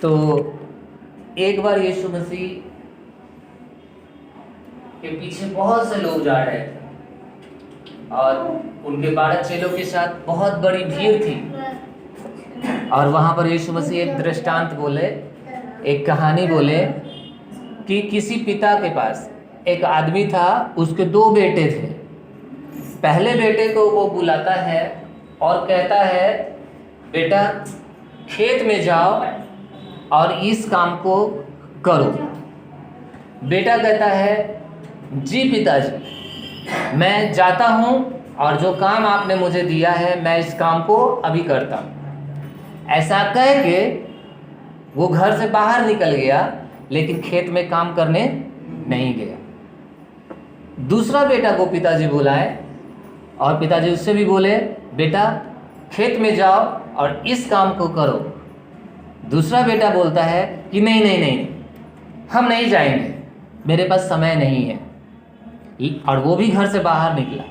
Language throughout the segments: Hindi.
तो एक बार यीशु मसीह के पीछे बहुत से लोग जा रहे थे और उनके 12 चेलों के साथ बहुत बड़ी भीड़ थी। और वहाँ पर यीशु मसीह एक दृष्टांत बोले, एक कहानी बोले कि किसी पिता के पास एक आदमी था, उसके 2 बेटे थे। पहले बेटे को वो बुलाता है और कहता है, बेटा खेत में जाओ और इस काम को करो। बेटा कहता है, जी पिताजी मैं जाता हूँ और जो काम आपने मुझे दिया है मैं इस काम को अभी करता हूँ। ऐसा कह के वो घर से बाहर निकल गया, लेकिन खेत में काम करने नहीं गया। दूसरा बेटा को पिताजी बुलाए और पिताजी उससे भी बोले, बेटा खेत में जाओ और इस काम को करो। दूसरा बेटा बोलता है कि नहीं नहीं नहीं, हम नहीं जाएंगे, मेरे पास समय नहीं है, और वो भी घर से बाहर निकला।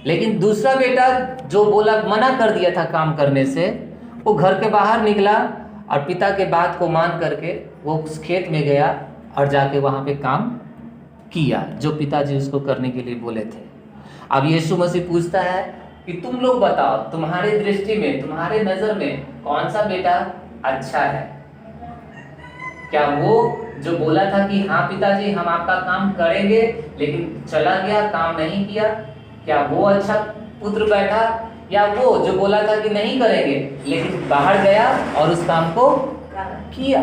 लेकिन दूसरा बेटा जो बोला, मना कर दिया था काम करने से, वो घर के बाहर निकला और पिता के बात को मान करके वो उस खेत में गया और जाके वहाँ पे काम किया जो पिताजी उसको करने के लिए बोले थे। अब यीशु मसीह पूछता है कि तुम लोग बताओ, तुम्हारी दृष्टि में, तुम्हारे नज़र में कौन सा बेटा अच्छा है? क्या वो जो बोला था कि हाँ पिताजी हम आपका काम करेंगे, लेकिन चला गया, काम नहीं किया, क्या वो अच्छा पुत्र बैठा? या वो जो बोला था कि नहीं करेंगे लेकिन बाहर गया और उस काम को किया?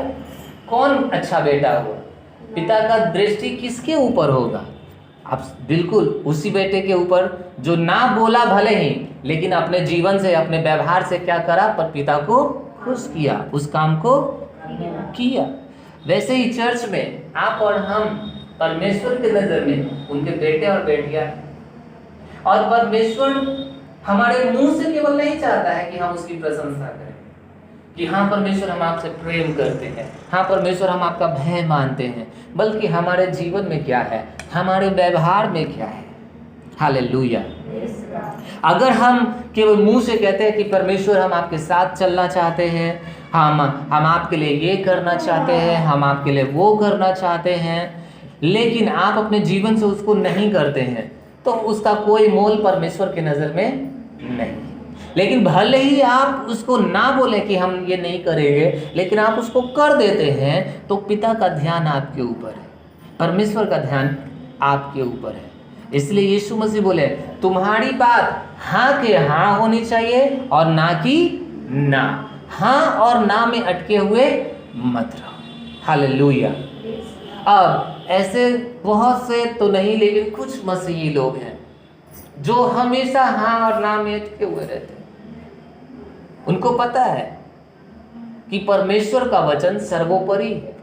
कौन अच्छा बेटा हुआ? पिता का दृष्टि किसके ऊपर होगा? अब बिल्कुल उसी बेटे के ऊपर जो ना बोला भले ही, लेकिन अपने जीवन से, अपने व्यवहार से क्या करा, पर पिता को खुश किया, उस काम को किया। वैसे ही चर्च में आप और हम परमेश्वर के नजर में उनके बेटे और बेटियां, और परमेश्वर हमारे मुंह से केवल नहीं चाहता है कि हम उसकी प्रशंसा करें कि हाँ परमेश्वर हम आपसे प्रेम करते हैं, हाँ परमेश्वर हम आपका भय मानते हैं, बल्कि हमारे जीवन में क्या है, हमारे व्यवहार में क्या है। हालेलुया। अगर हम केवल मुंह से कहते हैं कि परमेश्वर हम आपके साथ चलना चाहते हैं, हम आपके लिए ये करना चाहते हैं, हम आपके लिए वो करना चाहते हैं, लेकिन आप अपने जीवन से उसको नहीं करते हैं, तो उसका कोई मोल परमेश्वर के नज़र में नहीं। लेकिन भले ही आप उसको ना बोले कि हम ये नहीं करेंगे, लेकिन आप उसको कर देते हैं, तो पिता का ध्यान आपके ऊपर है, परमेश्वर का ध्यान आपके ऊपर है। इसलिए यीशु मसीह बोले, तुम्हारी बात हाँ के हाँ होनी चाहिए और ना कि ना। हाँ और ना में अटके हुए मत रहो। हालेलुया। अब ऐसे बहुत से तो नहीं, लेकिन कुछ मसीही लोग हैं जो हमेशा हाँ और ना में अटके हुए रहते हैं। उनको पता है कि परमेश्वर का वचन सर्वोपरि है,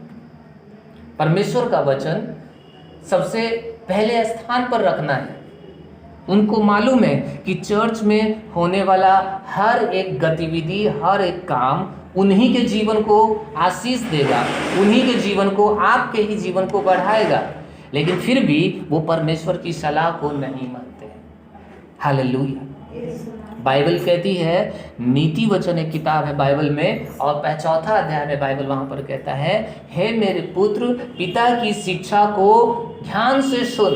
परमेश्वर का वचन सबसे पहले स्थान पर रखना है। उनको मालूम है कि चर्च में होने वाला हर एक गतिविधि, हर एक काम उन्हीं के जीवन को आशीष देगा, उन्हीं के जीवन को, आपके ही जीवन को बढ़ाएगा, लेकिन फिर भी वो परमेश्वर की सलाह को नहीं मानते हैं। हालेलुया। बाइबल कहती है, नीति वचन एक किताब है बाइबल में, और 4 अध्याय में बाइबल वहाँ पर कहता है, हे मेरे पुत्र पिता की शिक्षा को ध्यान से सुन।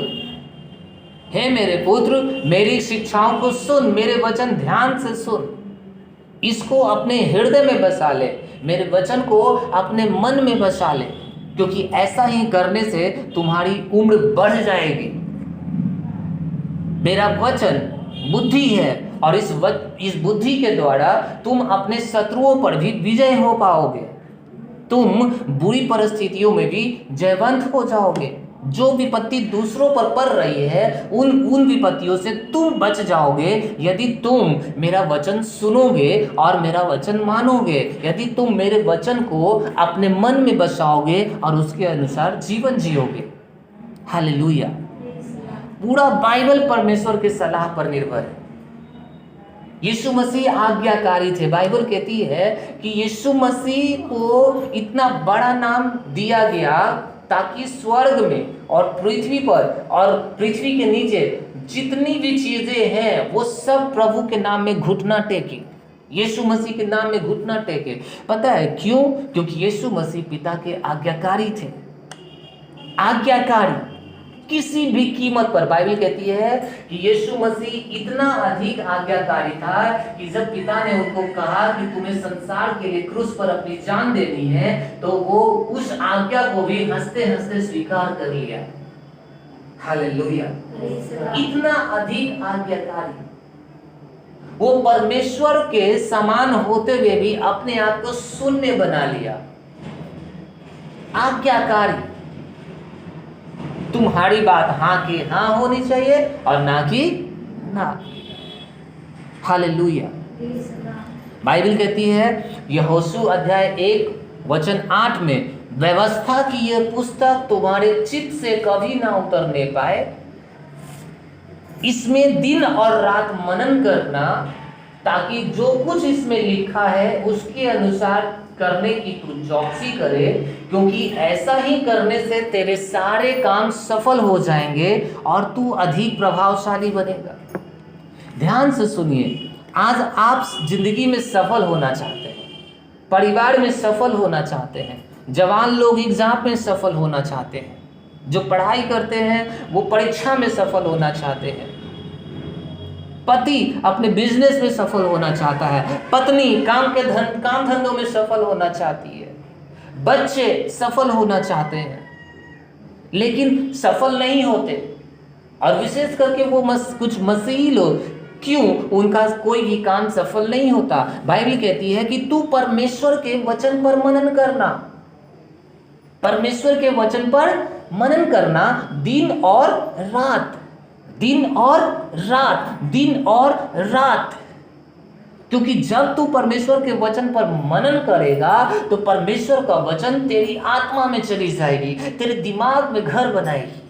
हे मेरे पुत्र मेरी शिक्षाओं को सुन, मेरे वचन ध्यान से सुन, इसको अपने हृदय में बसा ले, मेरे वचन को अपने मन में बसा ले, क्योंकि ऐसा ही करने से तुम्हारी उम्र बढ़ जाएगी। मेरा वचन बुद्धि है और इस बुद्धि के द्वारा तुम अपने शत्रुओं पर भी विजय हो पाओगे, तुम बुरी परिस्थितियों में भी जयवंत हो जाओगे। जो विपत्ति दूसरों पर पड़ रही है उन विपत्तियों से तुम बच जाओगे यदि तुम मेरा वचन सुनोगे और मेरा वचन मानोगे, यदि तुम मेरे वचन को अपने मन में बसाओगे और उसके अनुसार जीवन जियोगे। हालेलुया। पूरा बाइबल परमेश्वर के सलाह पर निर्भर है। यीशु मसीह आज्ञाकारी थे। बाइबल कहती है कि यीशु मसीह को इतना बड़ा नाम दिया गया ताकि स्वर्ग में और पृथ्वी पर और पृथ्वी के नीचे जितनी भी चीजें हैं वो सब प्रभु के नाम में घुटना टेकी। यीशु मसीह के नाम में घुटना टेके। पता है क्यों? क्योंकि यीशु मसीह पिता के आज्ञाकारी थे, आज्ञाकारी। किसी भी कीमत पर, बाइबल कहती है कि यीशु मसीह इतना अधिक आज्ञाकारी था कि जब पिता ने उनको कहा कि तुम्हें संसार के लिए क्रूस पर अपनी जान देनी है, तो वो उस आज्ञा को भी हंसते हंसते स्वीकार कर लिया। हालेलुया। इतना अधिक आज्ञाकारी, वो परमेश्वर के समान होते हुए भी अपने आप को शून्य बना लिया। आज्ञाकारी। तुम्हारी बात हाँ की हाँ होनी चाहिए और ना कि ना। हालेलुया। बाइबल कहती है यहोशू अध्याय 1:8 में, व्यवस्था की यह पुस्तक तुम्हारे चित्त से कभी ना उतरने पाए, इसमें दिन और रात मनन करना, ताकि जो कुछ इसमें लिखा है उसके अनुसार करने की तू चौकसी करे, क्योंकि ऐसा ही करने से तेरे सारे काम सफल हो जाएंगे और तू अधिक प्रभावशाली बनेगा। ध्यान से सुनिए, आज आप जिंदगी में सफल होना चाहते हैं, परिवार में सफल होना चाहते हैं, जवान लोग एग्जाम में सफल होना चाहते हैं, जो पढ़ाई करते हैं वो परीक्षा में सफल होना चाहते हैं, पति अपने बिजनेस में सफल होना चाहता है, पत्नी काम धंधों में सफल होना चाहती है, बच्चे सफल होना चाहते हैं, लेकिन सफल नहीं होते। और विशेष करके वो कुछ मसीही लोग, क्यों उनका कोई भी काम सफल नहीं होता? बाइबल कहती है कि तू परमेश्वर के वचन पर मनन करना, परमेश्वर के वचन पर मनन करना दिन और रात, दिन और रात, दिन और रात। क्योंकि जब तू परमेश्वर के वचन पर मनन करेगा तो परमेश्वर का वचन तेरी आत्मा में चली जाएगी, तेरे दिमाग में घर बनाएगी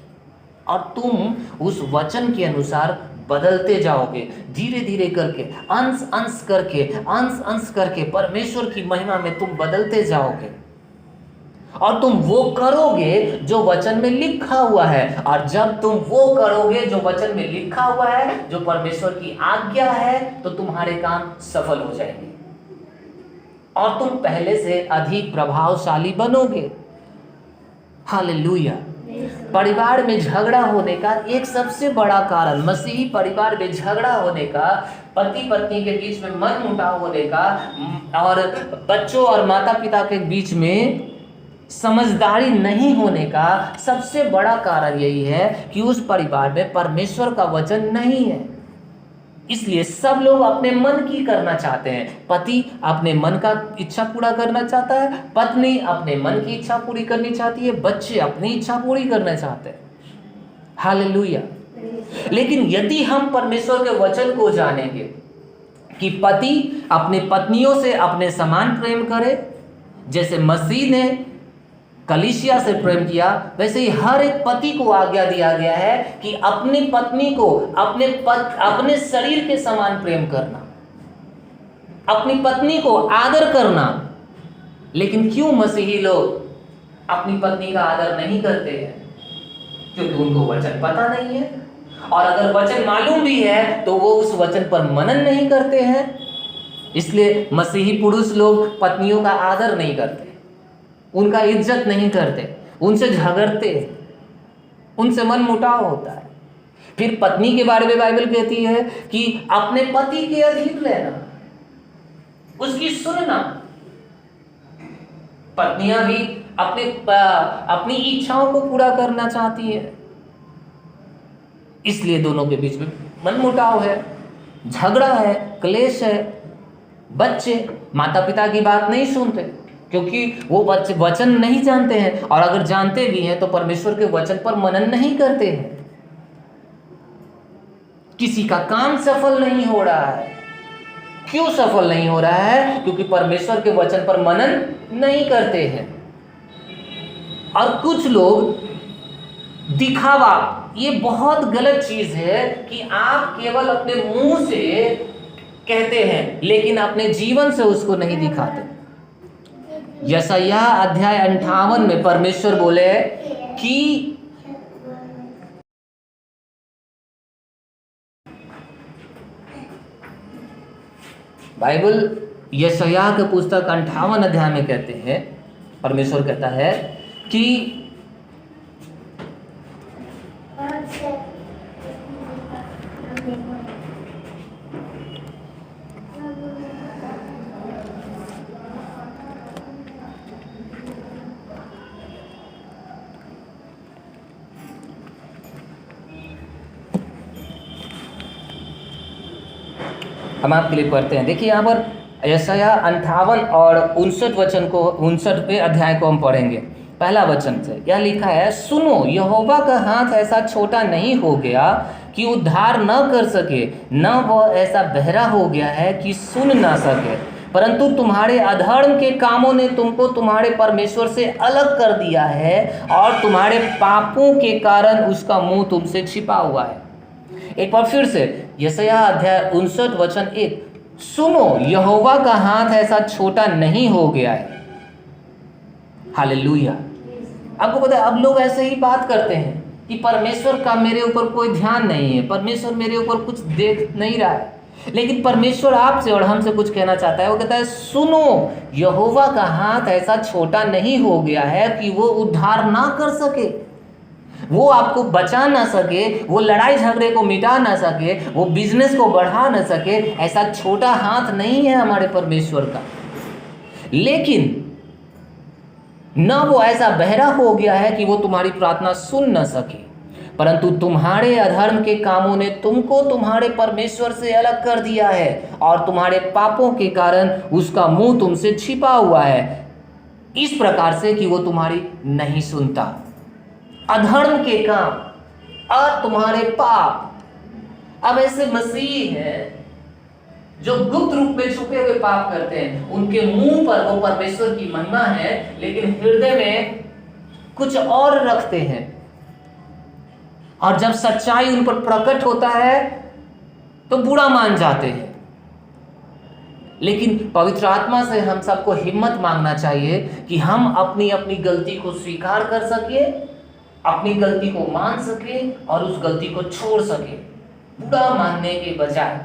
और तुम उस वचन के अनुसार बदलते जाओगे। धीरे धीरे करके, अंश अंश करके परमेश्वर की महिमा में तुम बदलते जाओगे और तुम वो करोगे जो वचन में लिखा हुआ है। और जब तुम वो करोगे जो वचन में लिखा हुआ है, जो परमेश्वर की आज्ञा है, तो तुम्हारे काम सफल हो जाएंगे और तुम पहले से अधिक प्रभावशाली बनोगे। हालेलुया। परिवार में झगड़ा होने का एक सबसे बड़ा कारण, मसीही परिवार में झगड़ा होने का, पति पत्नी के बीच में मनमुटाव होने का और बच्चों और माता पिता के बीच में समझदारी नहीं होने का सबसे बड़ा कारण यही है कि उस परिवार में परमेश्वर का वचन नहीं है। इसलिए सब लोग अपने मन की करना चाहते हैं। पति अपने मन का इच्छा पूरा करना चाहता है, पत्नी अपने मन की इच्छा पूरी करनी चाहती है, बच्चे अपनी इच्छा पूरी करना चाहते हैं। हालेलुया। लेकिन यदि हम परमेश्वर के वचन को जानेंगे कि पति अपनी पत्नियों से अपने समान प्रेम करे, जैसे मसीह ने कलीसिया से प्रेम किया, वैसे ही हर एक पति को आज्ञा दिया गया है कि अपनी पत्नी को अपने शरीर के समान प्रेम करना, अपनी पत्नी को आदर करना। लेकिन क्यों मसीही लोग अपनी पत्नी का आदर नहीं करते हैं? क्योंकि उनको वचन पता नहीं है, और अगर वचन मालूम भी है तो वो उस वचन पर मनन नहीं करते हैं। इसलिए मसीही पुरुष लोग पत्नियों का आदर नहीं करते, उनका इज्जत नहीं करते, उनसे झगड़ते, उनसे मन मुटाव होता है। फिर पत्नी के बारे में बाइबल कहती है कि अपने पति के अधीन रहना, उसकी सुनना। पत्नियां भी अपनी इच्छाओं को पूरा करना चाहती है, इसलिए दोनों के बीच में मन मुटाव है, झगड़ा है, क्लेश है। बच्चे माता पिता की बात नहीं सुनते क्योंकि वो बच्चे वचन नहीं जानते हैं, और अगर जानते भी हैं तो परमेश्वर के वचन पर मनन नहीं करते हैं। किसी का काम सफल नहीं हो रहा है। क्यों सफल नहीं हो रहा है? क्योंकि परमेश्वर के वचन पर मनन नहीं करते हैं। और कुछ लोग दिखावा, ये बहुत गलत चीज है कि आप केवल अपने मुंह से कहते हैं लेकिन अपने जीवन से उसको नहीं दिखाते। यशायाह अध्याय 58 में परमेश्वर बोले कि बाइबल यशायाह के पुस्तक 58 अध्याय में कहते हैं, परमेश्वर कहता है कि हम आपके लिए पढ़ते हैं। देखिए यहाँ पर यशायाह 58 और 59 अध्याय को हम पढ़ेंगे। पहला वचन से यह लिखा है, सुनो, यहोवा का हाथ ऐसा छोटा नहीं हो गया कि उद्धार न कर सके, न वह ऐसा बहरा हो गया है कि सुन ना सके, परंतु तुम्हारे अधर्म के कामों ने तुमको तुम्हारे परमेश्वर से अलग कर दिया है और तुम्हारे पापों के कारण उसका मुंह तुमसे छिपा हुआ है। एक बार फिर से यशायाह अध्याय 59 वचन 1, सुनो, यहोवा का हाथ ऐसा छोटा नहीं हो गया है। हालेलुया। आपको पता है, अब लोग ऐसे ही बात करते हैं कि परमेश्वर का मेरे ऊपर कोई ध्यान नहीं है, परमेश्वर मेरे ऊपर कुछ देख नहीं रहा है। लेकिन परमेश्वर आपसे और हमसे कुछ कहना चाहता है। वो कहता है, सुनो, यहोवा का हाथ ऐसा छोटा नहीं हो गया है कि वो उद्धार ना कर सके, वो आपको बचा ना सके, वो लड़ाई झगड़े को मिटा ना सके, वो बिजनेस को बढ़ा ना सके। ऐसा छोटा हाथ नहीं है हमारे परमेश्वर का। लेकिन न वो ऐसा बहरा हो गया है कि वो तुम्हारी प्रार्थना सुन न सके, परंतु तुम्हारे अधर्म के कामों ने तुमको तुम्हारे परमेश्वर से अलग कर दिया है और तुम्हारे पापों के कारण उसका मुंह तुमसे छिपा हुआ है, इस प्रकार से कि वो तुम्हारी नहीं सुनता। अधर्म के काम और तुम्हारे पाप। अब ऐसे मसीह हैं जो गुप्त रूप में छुपे हुए पाप करते हैं, उनके मुंह पर वो परमेश्वर की महिमा है, लेकिन हृदय में कुछ और रखते हैं। और जब सच्चाई उन पर प्रकट होता है तो बुरा मान जाते हैं। लेकिन पवित्र आत्मा से हम सबको हिम्मत मांगना चाहिए कि हम अपनी अपनी गलती को स्वीकार कर सके, अपनी गलती को मान सके और उस गलती को छोड़ सके, बुरा मानने के बजाय।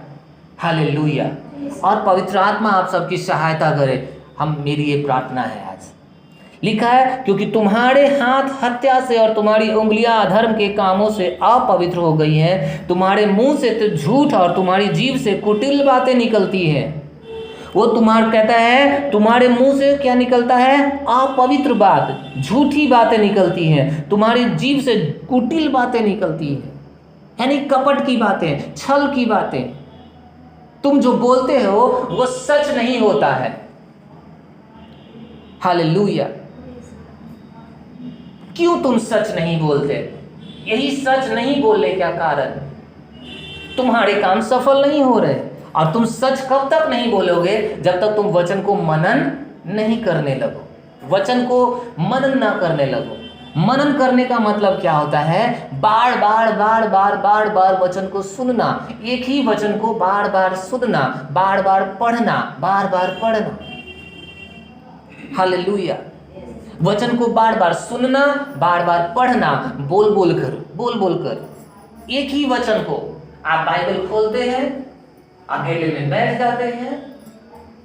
हालेलुया। और पवित्र आत्मा आप सबकी सहायता करे। मेरी ये प्रार्थना है आज। लिखा है, क्योंकि तुम्हारे हाथ हत्या से और तुम्हारी उंगलियां अधर्म के कामों से अपवित्र हो गई हैं। तुम्हारे मुंह से तो झूठ और तुम्हारी जीभ से कुटिल बातें निकलती हैं। वो तुम्हारा कहता है, तुम्हारे मुंह से क्या निकलता है? अपवित्र बात, झूठी बातें निकलती हैं। तुम्हारी जीभ से कुटिल बातें निकलती हैं, यानी कपट की बातें, छल की बातें। तुम जो बोलते हो वो सच नहीं होता है। हालेलुया। क्यों तुम सच नहीं बोलते? यही सच नहीं बोलने का कारण, तुम्हारे काम सफल नहीं हो रहे। और तुम सच कब तक नहीं बोलोगे? जब तक तुम वचन को मनन नहीं करने लगो, वचन को मनन ना करने लगो। मनन करने का मतलब क्या होता है? बार बार बार बार बार बार वचन को सुनना, एक ही वचन को बार बार सुनना, बार बार पढ़ना, बार बार पढ़ना। हालेलुया। वचन को बार बार सुनना, बार बार पढ़ना, बोल बोल कर एक ही वचन को। आप बाइबल खोलते हैं, अकेले में बैठ जाते हैं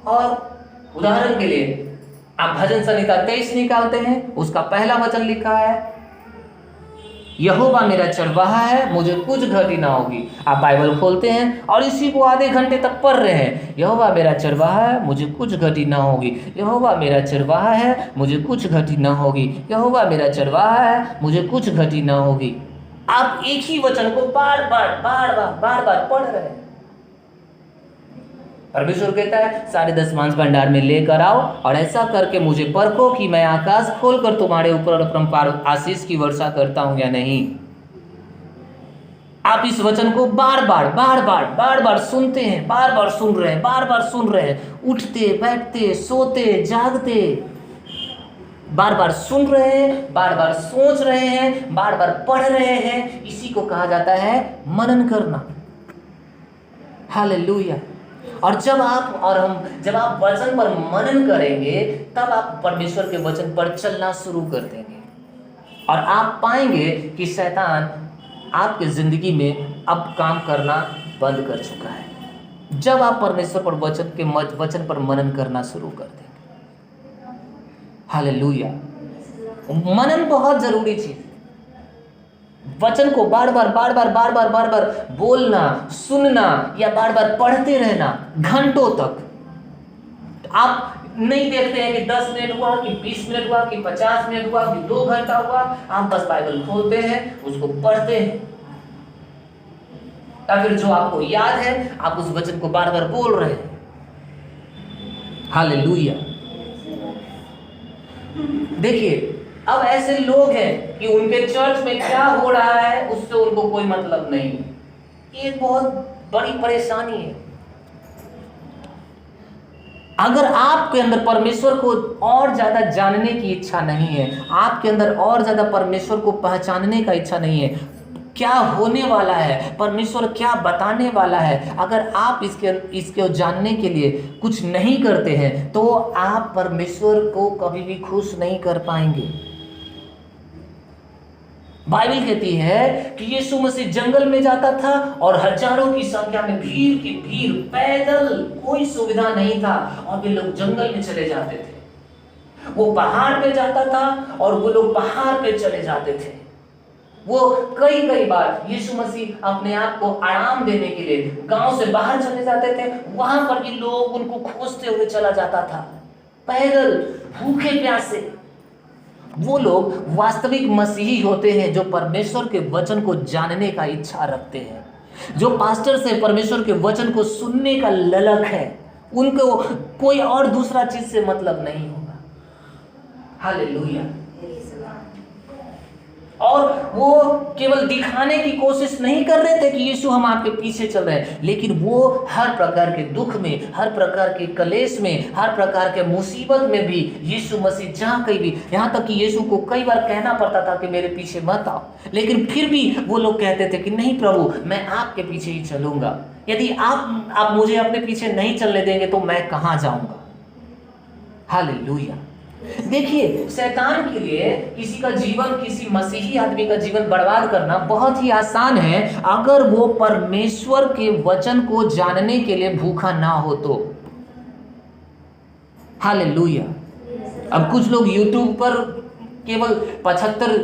और उदाहरण के लिए आप भजन संहिता 23 निकालते हैं, उसका पहला वचन लिखा है, यहोवा मेरा चरवाहा है, मुझे कुछ घटी ना होगी। आप बाइबल खोलते हैं और इसी को आधे घंटे तक पढ़ रहे हैं, यहोवा मेरा चरवाहा है, मुझे कुछ घटी ना होगी, यहोवा मेरा चरवाहा है, मुझे कुछ घटी ना होगी, यहोवा मेरा चरवाहा है, मुझे कुछ घटी ना होगी। आप एक ही वचन को बार बार बार बार बार बार पढ़ रहे हैं। परमेश्वर कहता है, 10.5 मांस भंडार में लेकर आओ और ऐसा करके मुझे परखो कि मैं आकाश खोलकर तुम्हारे ऊपर अपरंपार आशीष की वर्षा करता हूं या नहीं। आप इस वचन को बार बार बार बार बार बार सुनते हैं, बार बार सुन रहे हैं, बार बार सुन रहे हैं, उठते बैठते सोते जागते, बार बार सुन रहे हैं, बार बार सोच रहे हैं, बार बार पढ़ रहे हैं। इसी को कहा जाता है मनन करना। हालेलुया। और जब आप वचन पर मनन करेंगे, तब आप परमेश्वर के वचन पर चलना शुरू कर देंगे और आप पाएंगे कि शैतान आपके जिंदगी में अब काम करना बंद कर चुका है। जब आप परमेश्वर पर वचन पर मनन करना शुरू कर देंगे। हालेलुया। मनन बहुत जरूरी चीज। वचन को बार बार बोलना, सुनना या बार बार पढ़ते रहना घंटों तक। आप नहीं देखते हैं कि 10 मिनट हुआ कि 20 मिनट हुआ कि 50 मिनट हुआ कि 2 घंटा हुआ। आप बस बाइबल खोलते हैं, उसको पढ़ते हैं, या फिर जो आपको याद है आप उस वचन को बार बार बोल रहे हैं। हालेलुया। देखिए, अब ऐसे लोग हैं कि उनके चर्च में क्या हो रहा है उससे उनको कोई मतलब नहीं। ये बहुत बड़ी परेशानी है। अगर आपके अंदर परमेश्वर को और ज्यादा जानने की इच्छा नहीं है, आपके अंदर और ज्यादा परमेश्वर को पहचानने का इच्छा नहीं है, क्या होने वाला है, परमेश्वर क्या बताने वाला है, अगर आप इसके जानने के लिए कुछ नहीं करते हैं तो आप परमेश्वर को कभी भी खुश नहीं कर पाएंगे। बाइबल कहती है कि यीशु मसीह जंगल में जाता था और हजारों की संख्या में भीड़ की भीड़, पैदल, कोई सुविधा नहीं था और वे लोग जंगल में चले जाते थे। वो पहाड़ पे जाता था और वो लोग पहाड़ पे चले जाते थे। वो कई बार यीशु मसीह अपने आप को आराम देने के लिए गांव से बाहर चले जाते थे। वहां पर भी लोग उनको खोजते हुए चला जाता था, पैदल, भूखे प्यासे। वो लोग वास्तविक मसीही होते हैं जो परमेश्वर के वचन को जानने का इच्छा रखते हैं, जो पास्टर से परमेश्वर के वचन को सुनने का ललक है। उनको कोई और दूसरा चीज से मतलब नहीं होगा। हालेलुया। और वो केवल दिखाने की कोशिश नहीं कर रहे थे कि यीशु हम आपके पीछे चल रहे हैं, लेकिन वो हर प्रकार के दुख में, हर प्रकार के कलेश में, हर प्रकार के मुसीबत में भी यीशु मसीह जहाँ कहीं भी, यहाँ तक कि यीशु को कई बार कहना पड़ता था कि मेरे पीछे मत आओ, लेकिन फिर भी वो लोग कहते थे कि नहीं प्रभु, मैं आपके पीछे ही चलूंगा। यदि आप मुझे अपने पीछे नहीं चलने देंगे तो मैं कहाँ जाऊंगा। हालेलुया। देखिए, शैतान के लिए किसी का जीवन, किसी मसीही आदमी का जीवन बर्बाद करना बहुत ही आसान है अगर वो परमेश्वर के वचन को जानने के लिए भूखा ना हो तो। हालेलुया। अब कुछ लोग YouTube पर केवल 75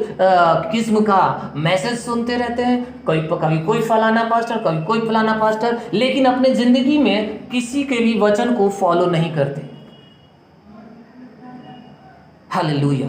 किस्म का मैसेज सुनते रहते हैं, कभी कोई फलाना पास्टर, कभी कोई फलाना पास्टर, लेकिन अपने जिंदगी में किसी के भी वचन को फॉलो नहीं करते। हालेलुया।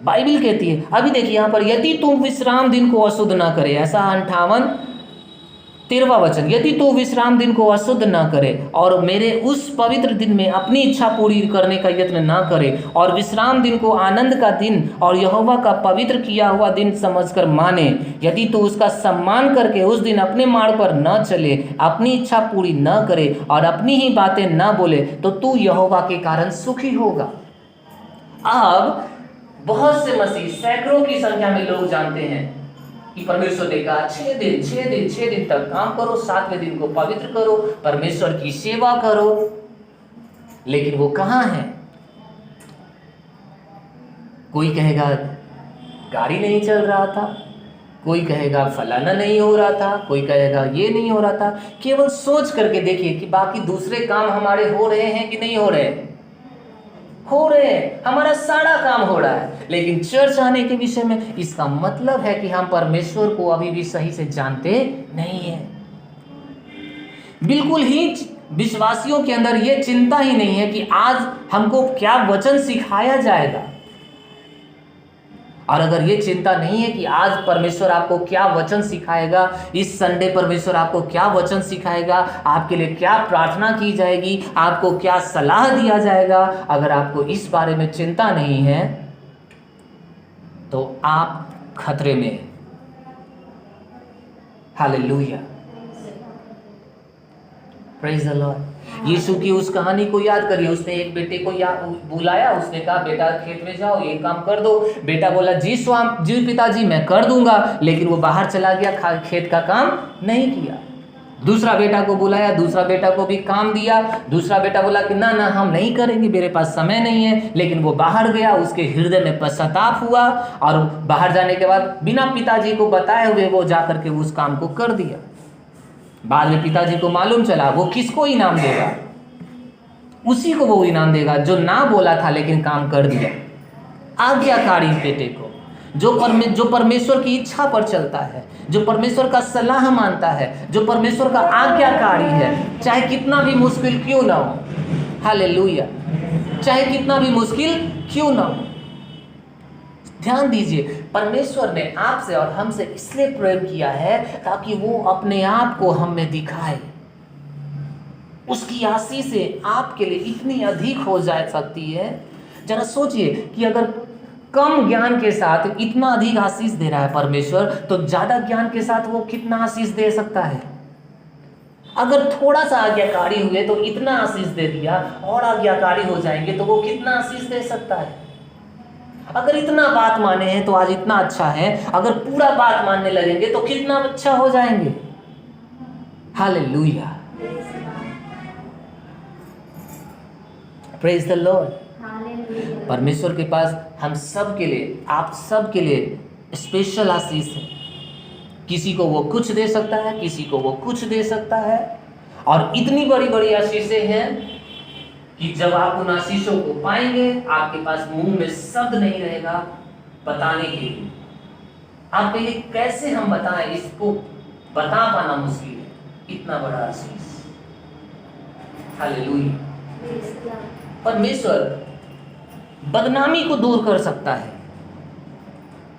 बाइबल कहती है, अभी देखिए यहां पर, यदि तुम विश्राम दिन को अशुद्ध ना करे, ऐसा 58-13वां वचन, यदि तू विश्राम दिन को अशुद्ध ना करे और मेरे उस पवित्र दिन में अपनी इच्छा पूरी करने का यत्न ना करे और विश्राम दिन को आनंद का दिन और यहोवा का पवित्र किया हुआ दिन समझकर माने, यदि तू उसका सम्मान करके उस दिन अपने मार्ग पर न चले, अपनी इच्छा पूरी न करे और अपनी ही बातें न बोले, तो तू यहोवा के कारण सुखी होगा। अब बहुत से मसीह, सैकड़ों की संख्या में लोग जानते हैं कि परमेश्वर ने कहा 6 दिन तक काम करो, 7वें दिन को पवित्र करो, परमेश्वर की सेवा करो, लेकिन वो कहाँ है? कोई कहेगा गाड़ी नहीं चल रहा था, कोई कहेगा फलाना नहीं हो रहा था, कोई कहेगा ये नहीं हो रहा था। केवल सोच करके देखिए कि बाकी दूसरे काम हमारे हो रहे हैं कि नहीं हो रहे हैं। हो रहे हैं, हमारा सारा काम हो रहा है, लेकिन चर्च आने के विषय में इसका मतलब है कि हम परमेश्वर को अभी भी सही से जानते नहीं है। बिल्कुल ही विश्वासियों के अंदर यह चिंता ही नहीं है कि आज हमको क्या वचन सिखाया जाएगा। और अगर ये चिंता नहीं है कि आज परमेश्वर आपको क्या वचन सिखाएगा, इस संडे परमेश्वर आपको क्या वचन सिखाएगा, आपके लिए क्या प्रार्थना की जाएगी, आपको क्या सलाह दिया जाएगा, अगर आपको इस बारे में चिंता नहीं है तो आप खतरे में हैं। Hallelujah, praise the lord. Yeshu की उस कहानी को याद करिए। उसने एक बेटे को बुलाया, उसने कहा बेटा खेत में जाओ, ये काम कर दो। बेटा बोला जी पिताजी मैं कर दूंगा, लेकिन वो बाहर चला गया, खेत का काम नहीं किया। दूसरा बेटा को बुलाया, दूसरा बेटा को भी काम दिया। दूसरा बेटा बोला कि ना ना हम नहीं करेंगे, मेरे पास समय नहीं है, लेकिन वो बाहर गया। उसके हृदय में पश्चाताप हुआ और बाहर जाने के बाद बिना पिताजी को बताए हुए वो जाकर के उस काम को कर दिया। बाद में पिताजी को मालूम चला वो किसको इनाम देगा, उसी को वो इनाम देगा जो ना बोला था लेकिन काम कर दिया। आज्ञाकारी बेटे को, जो परमेश्वर की इच्छा पर चलता है, जो परमेश्वर का सलाह मानता है, जो परमेश्वर का आज्ञाकारी है, चाहे कितना भी मुश्किल क्यों ना हो। हालेलुया। चाहे कितना भी मुश्किल क्यों ना हो। ध्यान दीजिए, परमेश्वर ने आपसे और हमसे इसलिए प्रेम किया है ताकि वो अपने आप को हम में दिखाए। उसकी आशीषें आपके लिए इतनी अधिक हो जा सकती है। जरा सोचिए कि अगर कम ज्ञान के साथ इतना अधिक आशीष दे रहा है परमेश्वर, तो ज्यादा ज्ञान के साथ वो कितना आशीष दे सकता है। अगर थोड़ा सा आज्ञाकारी हुए तो इतना आशीष दे दिया, और आज्ञाकारी हो जाएंगे तो वो कितना आशीष दे सकता है। अगर इतना बात माने हैं तो आज इतना अच्छा है, अगर पूरा बात मानने लगेंगे तो कितना अच्छा हो जाएंगे। Hallelujah, praise the Lord. परमेश्वर के पास हम सब के लिए, आप सब के लिए स्पेशल आशीष है। किसी को वो कुछ दे सकता है, किसी को वो कुछ दे सकता है, और इतनी बड़ी बड़ी आशीषें हैं कि जब आप उन आशीषों को पाएंगे आपके पास मुंह में शब्द नहीं रहेगा बताने के लिए। आप कहिए कैसे हम बताएं, इसको बता पाना मुश्किल है, इतना बड़ा आशीष। हालेलुया। परमेश्वर बदनामी को दूर कर सकता है।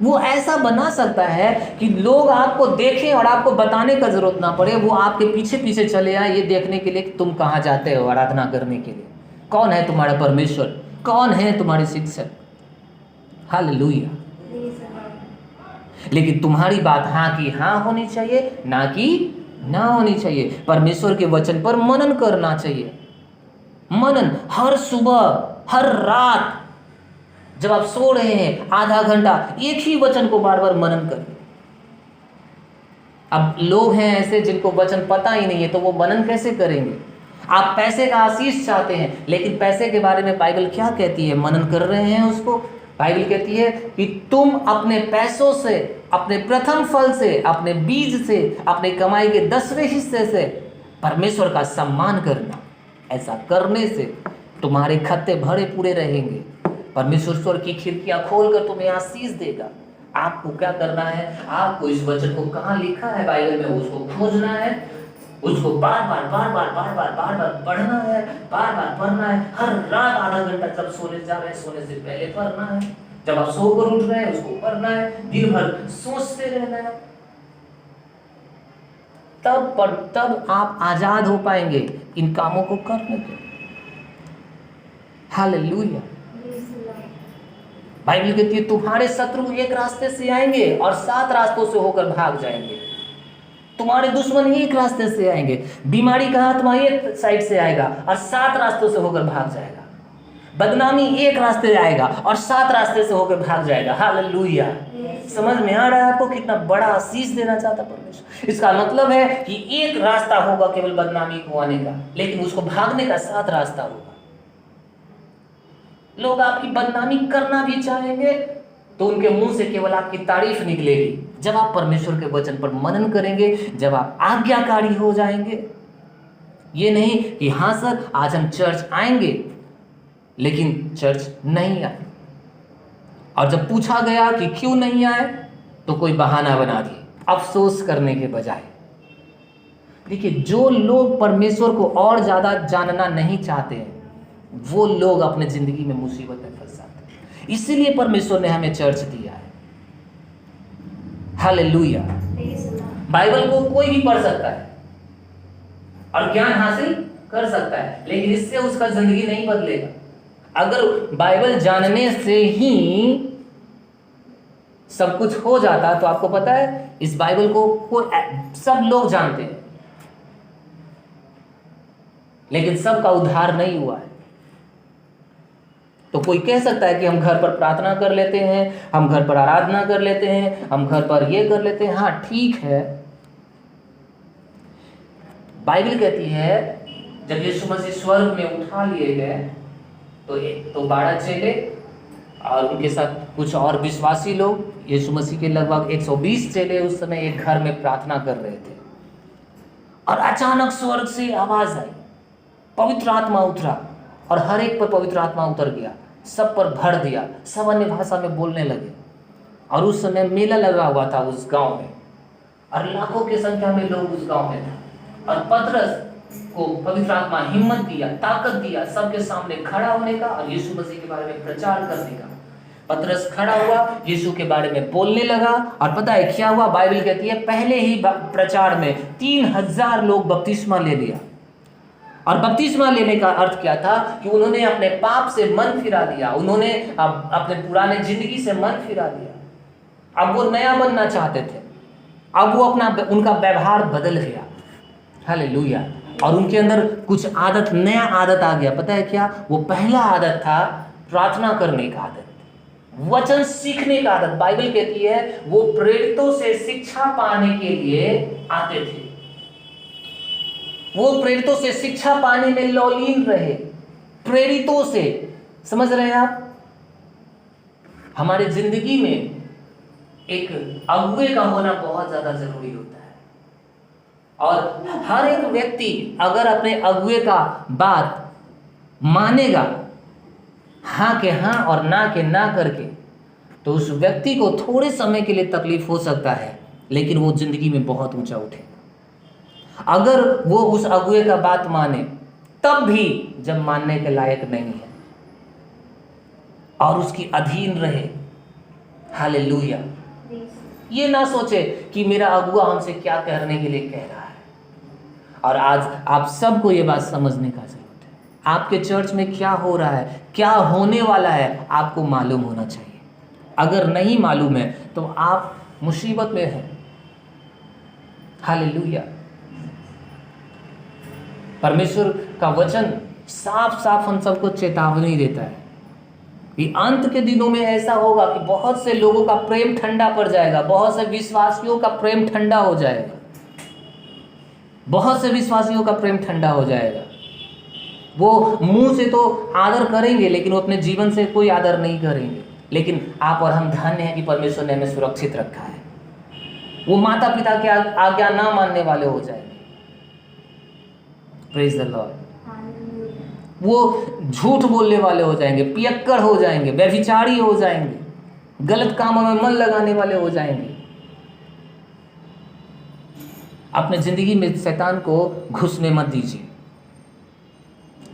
वो ऐसा बना सकता है कि लोग आपको देखें और आपको बताने का जरूरत ना पड़े, वो आपके पीछे पीछे चले आए ये देखने के लिए कि तुम कहाँ जाते हो आराधना करने के लिए, कौन है तुम्हारा परमेश्वर, कौन है तुम्हारे शिक्षक। हालेलुया। लेकिन तुम्हारी बात हाँ की हाँ होनी चाहिए, ना कि ना होनी चाहिए। परमेश्वर के वचन पर मनन करना चाहिए। मनन हर सुबह, हर रात, जब आप सो रहे हैं आधा घंटा एक ही वचन को बार बार मनन करें। अब लोग हैं ऐसे जिनको वचन पता ही नहीं है, तो वो मनन कैसे करेंगे। आप पैसे का आशीष चाहते हैं, लेकिन पैसे के बारे में बाइबल क्या कहती है, मनन कर रहे हैं उसको। बाइबल कहती है कि तुम अपने पैसों से, अपने प्रथम फल से, अपने बीज से, अपने कमाई के 10वें हिस्से से परमेश्वर का सम्मान करना। ऐसा करने से तुम्हारे खत्ते भरे पूरे रहेंगे। परमेश्वर की खिड़कियां खोलकर तुम्हें आशीष देगा। आपको क्या करना है, आपको इस वचन को कहाँ लिखा है बाइबल में, उसको खोजना है, उसको बार बार पढ़ना है, बार बार पढ़ना है। हर रात आधा घंटा, जब सोने जा रहे हैं सोने से पहले पढ़ना है, जब आप सोकर उठ रहे हैं उसको पढ़ना है, दिन भर सोचते रहना है। तब आप आजाद हो पाएंगे इन कामों को करने के। हालेलुया। बाइबल कहती है तुम्हारे शत्रु एक रास्ते से आएंगे और 7 रास्तों से होकर भाग जाएंगे। तुम्हारे दुश्मन एक रास्ते से आएंगे, बीमारी का आत्मा एक साइड से आएगा और 7 रास्तों से होकर भाग जाएगा। बदनामी एक रास्ते आएगा और 7 रास्ते से होकर भाग जाएगा। हालेलुया। समझ में आ रहा है आपको कितना बड़ा आशीष देना चाहता परमेश्वर। इसका मतलब है कि एक रास्ता होगा केवल बदनामी को आने का, लेकिन उसको भागने का 7 रास्ता होगा। लोग आपकी बदनामी करना भी चाहेंगे तो उनके मुंह से केवल आपकी तारीफ निकलेगी। जब आप परमेश्वर के वचन पर मनन करेंगे, जब आप आज्ञाकारी हो जाएंगे, ये नहीं कि हाँ सर आज हम चर्च आएंगे लेकिन चर्च नहीं आए, और जब पूछा गया कि क्यों नहीं आए तो कोई बहाना बना दिए अफसोस करने के बजाय। देखिए, जो लोग परमेश्वर को और ज्यादा जानना नहीं चाहते हैं वो लोग अपने जिंदगी में मुसीबत में फंस जाते हैं। इसीलिए परमेश्वर ने हमें चर्च दिया है। हालेलुया। बाइबल को कोई भी पढ़ सकता है और ज्ञान हासिल कर सकता है, लेकिन इससे उसका जिंदगी नहीं बदलेगा। अगर बाइबल जानने से ही सब कुछ हो जाता तो आपको पता है इस बाइबल को सब लोग जानते हैं, लेकिन सबका उद्धार नहीं हुआ है। तो कोई कह सकता है कि हम घर पर प्रार्थना कर लेते हैं, हम घर पर आराधना कर लेते हैं, हम घर पर ये कर लेते हैं। हाँ ठीक है, बाइबल कहती है जब यीशु मसीह स्वर्ग में उठा लिए गए तो 12 चेले और उनके साथ कुछ और विश्वासी लोग, यीशु मसीह के लगभग 120 चेले उस समय एक घर में प्रार्थना कर रहे थे। और अचानक स्वर्ग से आवाज आई, पवित्र आत्मा उतरा और हर एक पर पवित्र आत्मा उतर गया, सब पर भर दिया, सब अन्य भाषा में बोलने लगे। और उस समय मेला लगा हुआ था उस गांव में और लाखों की संख्या में लोग उस गांव में थे। और पतरस को पवित्र आत्मा हिम्मत दिया, ताकत दिया सबके सामने खड़ा होने का और यीशु मसीह के बारे में प्रचार करने का। पतरस खड़ा हुआ, यीशु के बारे में बोलने लगा और पता है क्या हुआ? बाइबल कहती है पहले ही प्रचार में 3000 लोग बपतिस्मा ले लिया। और बपतिस्मा लेने का अर्थ क्या था कि उन्होंने अपने पाप से मन फिरा दिया, उन्होंने अपने पुराने जिंदगी से मन फिरा दिया। अब वो नया बनना चाहते थे, अब वो उनका व्यवहार बदल गया। हालेलुया। और उनके अंदर कुछ आदत, नया आदत आ गया। पता है क्या? वो पहला आदत था प्रार्थना करने का आदत, वचन सीखने का आदत। बाइबल कहती है वो प्रेरितों से शिक्षा पाने के लिए आते थे, वो प्रेरितों से शिक्षा पाने में लौलीन रहे। प्रेरितों से, समझ रहे हैं आप? हमारे जिंदगी में एक अगुवे का होना बहुत ज्यादा जरूरी होता है। और हर एक व्यक्ति अगर अपने अगुवे का बात मानेगा, हाँ के हाँ और ना के ना करके, तो उस व्यक्ति को थोड़े समय के लिए तकलीफ हो सकता है, लेकिन वो जिंदगी में बहुत ऊंचा उठे। अगर वो उस अगुवे का बात माने तब भी जब मानने के लायक नहीं है और उसकी अधीन रहे। हालेलुया। ये ना सोचे कि मेरा अगुआ हमसे क्या करने के लिए कह रहा है। और आज आप सबको ये बात समझने का जरूरत है, आपके चर्च में क्या हो रहा है, क्या होने वाला है, आपको मालूम होना चाहिए। अगर नहीं मालूम है तो आप मुसीबत में हैं। हालेलुया। परमेश्वर का वचन साफ साफ हम सबको चेतावनी देता है कि अंत के दिनों में ऐसा होगा कि बहुत से लोगों का प्रेम ठंडा पड़ जाएगा, बहुत से विश्वासियों का प्रेम ठंडा हो जाएगा, बहुत से विश्वासियों का प्रेम ठंडा हो जाएगा। वो मुंह से तो आदर करेंगे लेकिन वो अपने जीवन से कोई आदर नहीं करेंगे। लेकिन आप और हम धन्य हैं कि परमेश्वर ने हमें सुरक्षित रखा है। वो माता पिता की आज्ञा ना मानने वाले हो जाएंगे। Praise the Lord. वो झूठ बोलने वाले हो जाएंगे, पियक्कड़ हो जाएंगे, व्यभिचारी हो जाएंगे, गलत कामों में मन लगाने वाले हो जाएंगे। अपने जिंदगी में शैतान को घुसने मत दीजिए,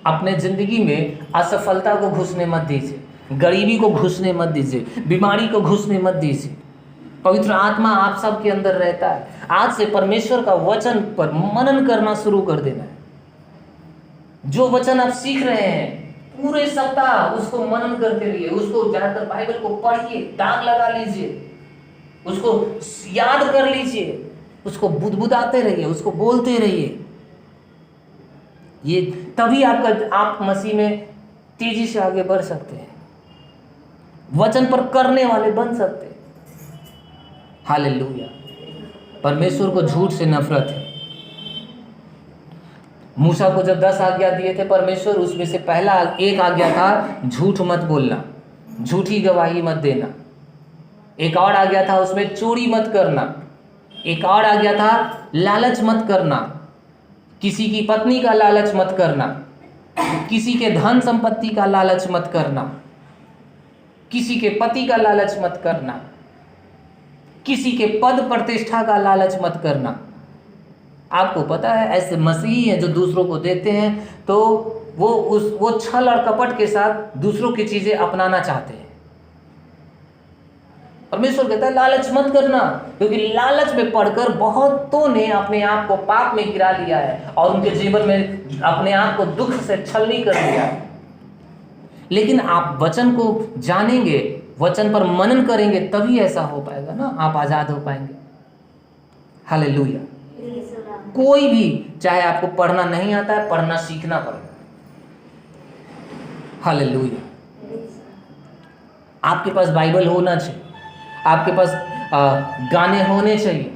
अपने जिंदगी में असफलता को घुसने मत दीजिए, गरीबी को घुसने मत दीजिए, बीमारी को घुसने मत दीजिए। पवित्र आत्मा आप सब के अंदर रहता है। आज से परमेश्वर का वचन पर मनन करना शुरू कर देना है। जो वचन आप सीख रहे हैं पूरे सप्ताह उसको मनन करते रहिए, उसको ज्यादातर बाइबल को पढ़िए, दाग लगा लीजिए, उसको याद कर लीजिए, उसको बुदबुदाते रहिए, उसको बोलते रहिए। ये तभी आप मसीह में तेजी से आगे बढ़ सकते हैं, वचन पर करने वाले बन सकते हैं। हालेलुया। परमेश्वर को झूठ से नफरत है। मूसा को जब 10 आज्ञा दिए थे परमेश्वर, उसमें से पहला एक आज्ञा था झूठ मत बोलना, झूठी गवाही मत देना। एक और आज्ञा था उसमें चोरी मत करना। एक और आज्ञा था लालच मत करना, किसी की पत्नी का लालच मत करना, किसी के धन संपत्ति का लालच मत करना, किसी के पति का लालच मत करना, किसी के पद प्रतिष्ठा का लालच मत करना। आपको पता है ऐसे मसीही हैं जो दूसरों को देते हैं तो वो छल और कपट के साथ दूसरों की चीजें अपनाना चाहते हैं। परमेश्वर कहता है लालच मत करना, क्योंकि लालच में पड़कर बहुतों ने अपने आप को पाप में गिरा लिया है और उनके जीवन में अपने आप को दुख से छलनी कर दिया है। लेकिन आप वचन को जानेंगे, वचन पर मनन करेंगे, तभी ऐसा हो पाएगा ना, आप आजाद हो पाएंगे। हालेलुया। कोई भी, चाहे आपको पढ़ना नहीं आता है, पढ़ना सीखना पड़ेगा। हालेलुया। आपके पास बाइबल होना चाहिए, आपके पास गाने होने चाहिए,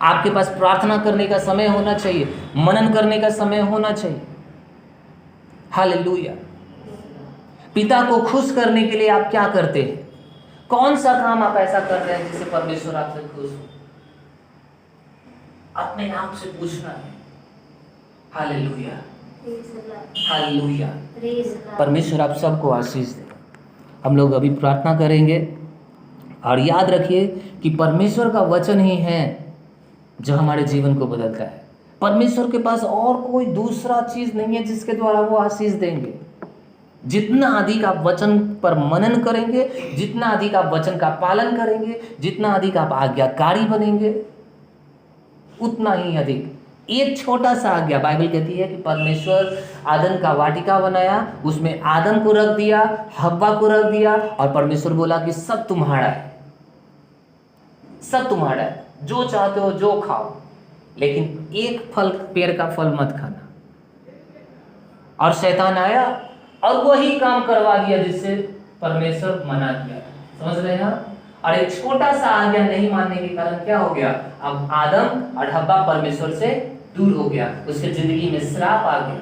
आपके पास प्रार्थना करने का समय होना चाहिए, मनन करने का समय होना चाहिए। हालेलुया। पिता को खुश करने के लिए आप क्या करते हैं? कौन सा काम आप ऐसा कर रहे हैं जिससे परमेश्वर आपसे खुश हो? अपने आप से पूछना है। Hallelujah, hallelujah. परमेश्वर आप सबको आशीष दे। हम लोग अभी प्रार्थना करेंगे और याद रखिए कि परमेश्वर का वचन ही है जो हमारे जीवन को बदलता है। परमेश्वर के पास और कोई दूसरा चीज नहीं है जिसके द्वारा वो आशीष देंगे। जितना अधिक आप वचन पर मनन करेंगे, जितना अधिक आप वचन का पालन करेंगे, जितना अधिक आप आज्ञाकारी बनेंगे, उतना ही अधिक। एक छोटा सा आज्ञा, बाइबल कहती है कि परमेश्वर आदम का वाटिका बनाया, उसमें आदम को रख दिया, हव्वा को रख दिया और परमेश्वर बोला कि सब तुम्हारा है, सब तुम्हारा है, जो चाहते हो जो खाओ, लेकिन एक फल, पेड़ का फल मत खाना। और शैतान आया और वही काम करवा दिया जिससे परमेश्वर मना किया। समझ रहे हैं? और एक छोटा सा आज्ञा नहीं मानने के कारण क्या हो गया? अब आदम और हव्वा परमेश्वर से दूर हो गया, उसके जिंदगी में श्राप आ गया।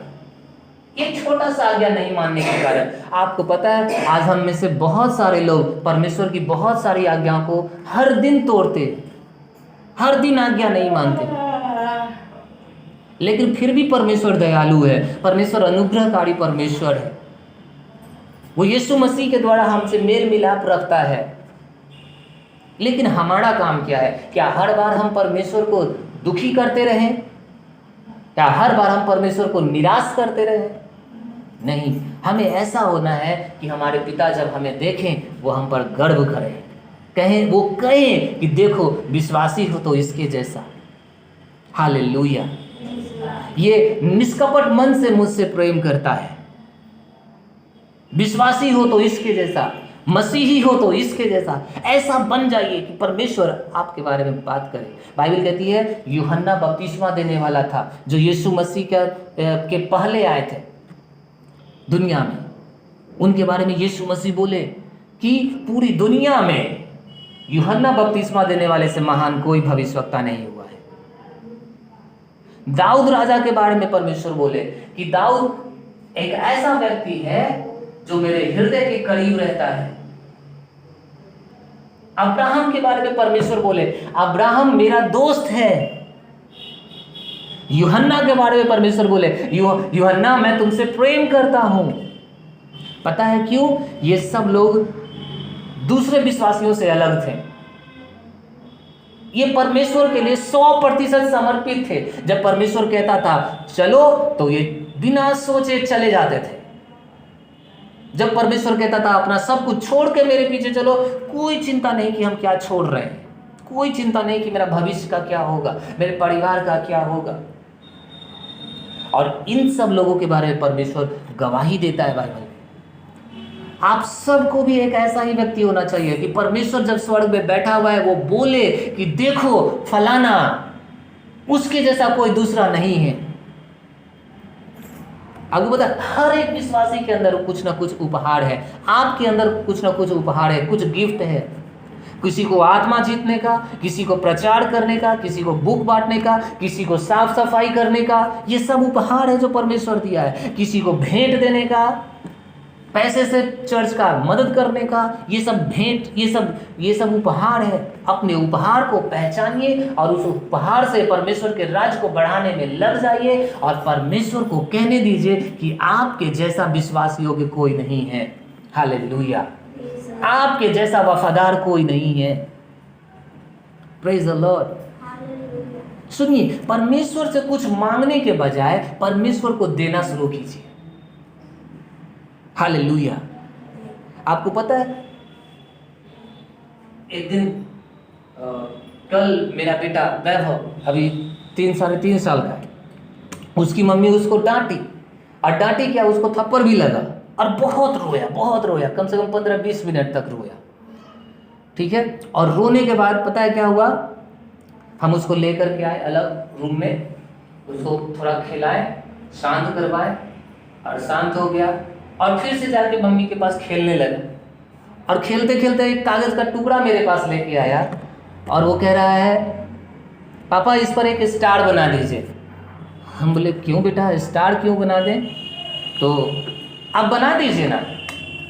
एक छोटा सा आज्ञा नहीं मानने के कारण। आपको पता है आज हम में से बहुत सारे लोग परमेश्वर की बहुत सारी आज्ञाओं को हर दिन तोड़ते, हर दिन आज्ञा नहीं मानते, लेकिन फिर भी परमेश्वर दयालु है, परमेश्वर अनुग्रहकारी परमेश्वर है। वो यीशु मसीह के द्वारा हमसे मेल मिलाप रखता है। लेकिन हमारा काम क्या है? क्या हर बार हम परमेश्वर को दुखी करते रहें? क्या हर बार हम परमेश्वर को निराश करते रहें? नहीं, हमें ऐसा होना है कि हमारे पिता जब हमें देखें वो हम पर गर्व करें, कहें, वो कहें कि देखो विश्वासी हो तो इसके जैसा। हालेलुया। ये निष्कपट मन से मुझसे प्रेम करता है, विश्वासी हो तो इसके जैसा, मसीही हो तो इसके जैसा। ऐसा बन जाइए कि परमेश्वर आपके बारे में बात करे। बाइबल कहती है यूहन्ना बपतिस्मा देने वाला था, जो यीशु मसीह के पहले आए थे दुनिया में, उनके बारे में यीशु मसीह बोले कि पूरी दुनिया में यूहन्ना बपतिस्मा देने वाले से महान कोई भविष्यवक्ता नहीं हुआ है। दाऊद राजा के बारे में परमेश्वर बोले कि दाऊद एक ऐसा व्यक्ति है जो मेरे हृदय के करीब रहता है। अब्राहम के बारे में परमेश्वर बोले अब्राहम मेरा दोस्त है। यूहन्ना के बारे में परमेश्वर बोले यूहन्ना मैं तुमसे प्रेम करता हूं। पता है क्यों? ये सब लोग दूसरे विश्वासियों से अलग थे। ये परमेश्वर के लिए 100% समर्पित थे। जब परमेश्वर कहता था चलो तो ये बिना सोचे चले जाते थे। जब परमेश्वर कहता था अपना सब कुछ छोड़ के मेरे पीछे चलो, कोई चिंता नहीं कि हम क्या छोड़ रहे हैं, कोई चिंता नहीं कि मेरा भविष्य का क्या होगा, मेरे परिवार का क्या होगा। और इन सब लोगों के बारे में परमेश्वर गवाही देता है बाइबल में। आप सबको भी एक ऐसा ही व्यक्ति होना चाहिए कि परमेश्वर जब स्वर्ग में बैठा हुआ है वो बोले कि देखो फलाना, उसके जैसा कोई दूसरा नहीं है। आपको पता है हर एक विश्वासी के अंदर कुछ ना कुछ उपहार है। आपके अंदर कुछ ना कुछ उपहार है, कुछ गिफ्ट है। किसी को आत्मा जीतने का, किसी को प्रचार करने का, किसी को बुक बांटने का, किसी को साफ सफाई करने का, ये सब उपहार है जो परमेश्वर दिया है। किसी को भेंट देने का, पैसे से चर्च का मदद करने का, ये सब भेंट, ये सब उपहार है। अपने उपहार को पहचानिए और उस उपहार से परमेश्वर के राज्य को बढ़ाने में लग जाइए और परमेश्वर को कहने दीजिए कि आपके जैसा विश्वासी योग्य कोई नहीं है। हालेलुया। आपके जैसा वफादार कोई नहीं है। Praise the Lord. सुनिए, परमेश्वर से कुछ मांगने के बजाय परमेश्वर को देना शुरू कीजिए। हालेलुया। आपको पता है एक दिन कल मेरा बेटा वैभव अभी 3-3.5 साल का है, उसकी मम्मी उसको डांटी और डांटी क्या, उसको थप्पड़ भी लगा और बहुत रोया, कम से कम 15-20 मिनट तक रोया। ठीक है, और रोने के बाद पता है क्या हुआ? हम उसको लेकर के आए अलग रूम में, उसको थोड़ा खिलाए, शांत करवाए और शांत हो गया और फिर से जाके मम्मी के पास खेलने लगा। और खेलते खेलते एक कागज का टुकड़ा मेरे पास लेके आया और वो कह रहा है पापा इस पर एक स्टार बना दीजिए। हम बोले क्यों बेटा, स्टार क्यों बना दें? तो आप बना दीजिए ना।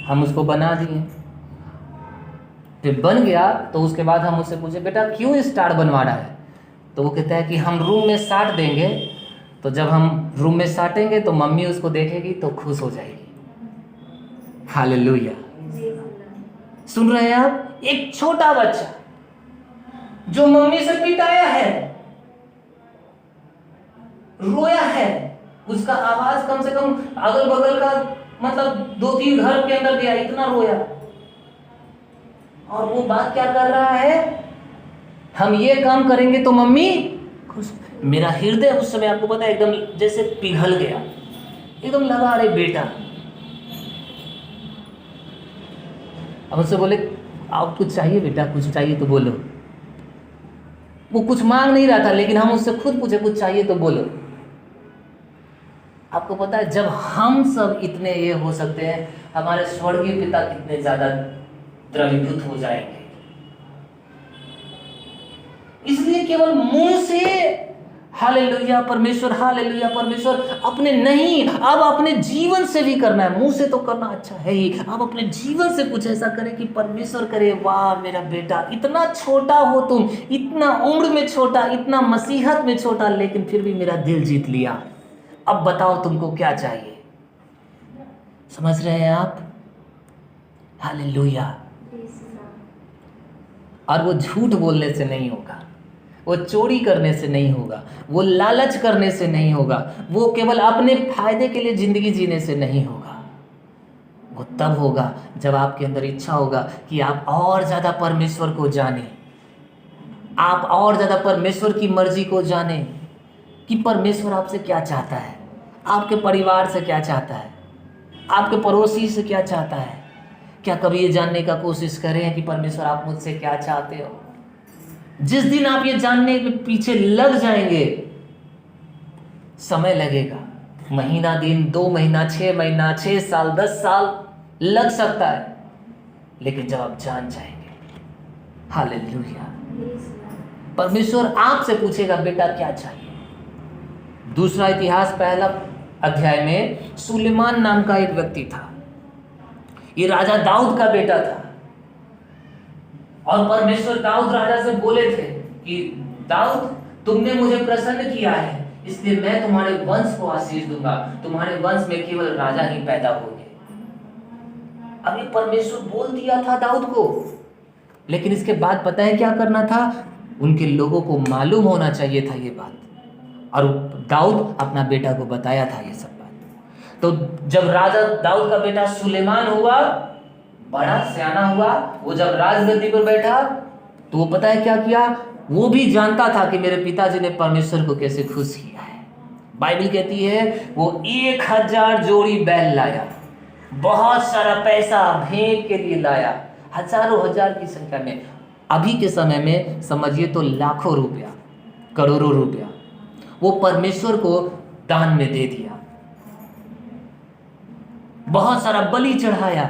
हम उसको बना दिए, फिर बन गया। तो उसके बाद हम उससे पूछे बेटा क्यों स्टार बनवा रहा है? तो वो कहता है कि हम रूम में साट देंगे, तो जब हम रूम में साटेंगे तो मम्मी उसको देखेगी तो खुश हो जाएगी। हालेलुया। सुन रहे हैं आप? एक छोटा बच्चा जो मम्मी से पिटाया है, रोया है, उसका आवाज कम से कम अगल बगल का मतलब 2-3 घर के अंदर गया, इतना रोया। और वो बात क्या कर रहा है, हम ये काम करेंगे तो मम्मी खुश। मेरा हृदय उस समय आपको पता है एकदम जैसे पिघल गया, एकदम लगा अरे बेटा। अब उससे बोले आप कुछ चाहिए बेटा, कुछ चाहिए तो बोलो। वो कुछ मांग नहीं रहा था, लेकिन हम उससे खुद पूछे कुछ चाहिए तो बोलो। आपको पता है जब हम सब इतने ये हो सकते हैं, हमारे स्वर्गीय पिता कितने ज्यादा द्रवीभूत हो जाएंगे। इसलिए केवल मुंह से हालेलुया परमेश्वर, हालेलुया परमेश्वर अपने नहीं, अब अपने जीवन से भी करना है। मुंह से तो करना अच्छा है ही, अब अपने जीवन से कुछ ऐसा करें कि परमेश्वर करे वाह मेरा बेटा, इतना छोटा हो तुम, इतना उम्र में छोटा, इतना मसीहत में छोटा, लेकिन फिर भी मेरा दिल जीत लिया। अब बताओ तुमको क्या चाहिए। समझ रहे हैं आप? हालेलुया। और वो झूठ बोलने से नहीं होगा, वो चोरी करने से नहीं होगा, वो लालच करने से नहीं होगा, वो केवल अपने फायदे के लिए जिंदगी जीने से नहीं होगा। वो तब होगा जब आपके अंदर इच्छा होगा कि आप और ज़्यादा परमेश्वर को जाने, आप और ज़्यादा परमेश्वर की मर्जी को जाने कि परमेश्वर आपसे क्या चाहता है, आपके परिवार से क्या चाहता है, आपके पड़ोसी से क्या चाहता है। क्या कभी ये जानने का कोशिश करें कि परमेश्वर आप मुझसे क्या चाहते हो? जिस दिन आप ये जानने के पीछे लग जाएंगे, समय लगेगा, महीना, दिन, 2 महीना, 6 महीना, 6 साल, 10 साल लग सकता है, लेकिन जब आप जान जाएंगे, हालेलुया, परमेश्वर आपसे पूछेगा बेटा क्या चाहिए। दूसरा इतिहास 1 अध्याय में सुलेमान नाम का एक व्यक्ति था। ये राजा दाऊद का बेटा था, और परमेश्वर दाऊद राजा से बोले थे कि दाऊद तुमने मुझे प्रसन्न किया है, इसलिए मैं तुम्हारे वंश को आशीष दूंगा, तुम्हारे वंश में केवल राजा ही पैदा होंगे। अभी परमेश्वर बोल दिया था दाऊद को, लेकिन इसके बाद पता है क्या करना था? उनके लोगों को मालूम होना चाहिए था ये बात, और दाऊद अपना बेटा को बताया था ये सब बात। तो जब राजा दाऊद का बेटा सुलेमान हुआ, बड़ा सियाना हुआ, वो जब राजगद्दी पर बैठा, तो वो पता है क्या किया? वो भी जानता था कि मेरे पिताजी ने परमेश्वर को कैसे खुश किया है। बाइबल कहती है वो 1000 जोड़ी बैल लाया, बहुत सारा पैसा भेंट के लिए लाया, हजारों हजार की संख्या में। अभी के समय में समझिए तो लाखों रुपया, करोड़ों रुपया वो परमेश्वर को दान में दे दिया, बहुत सारा बलि चढ़ाया।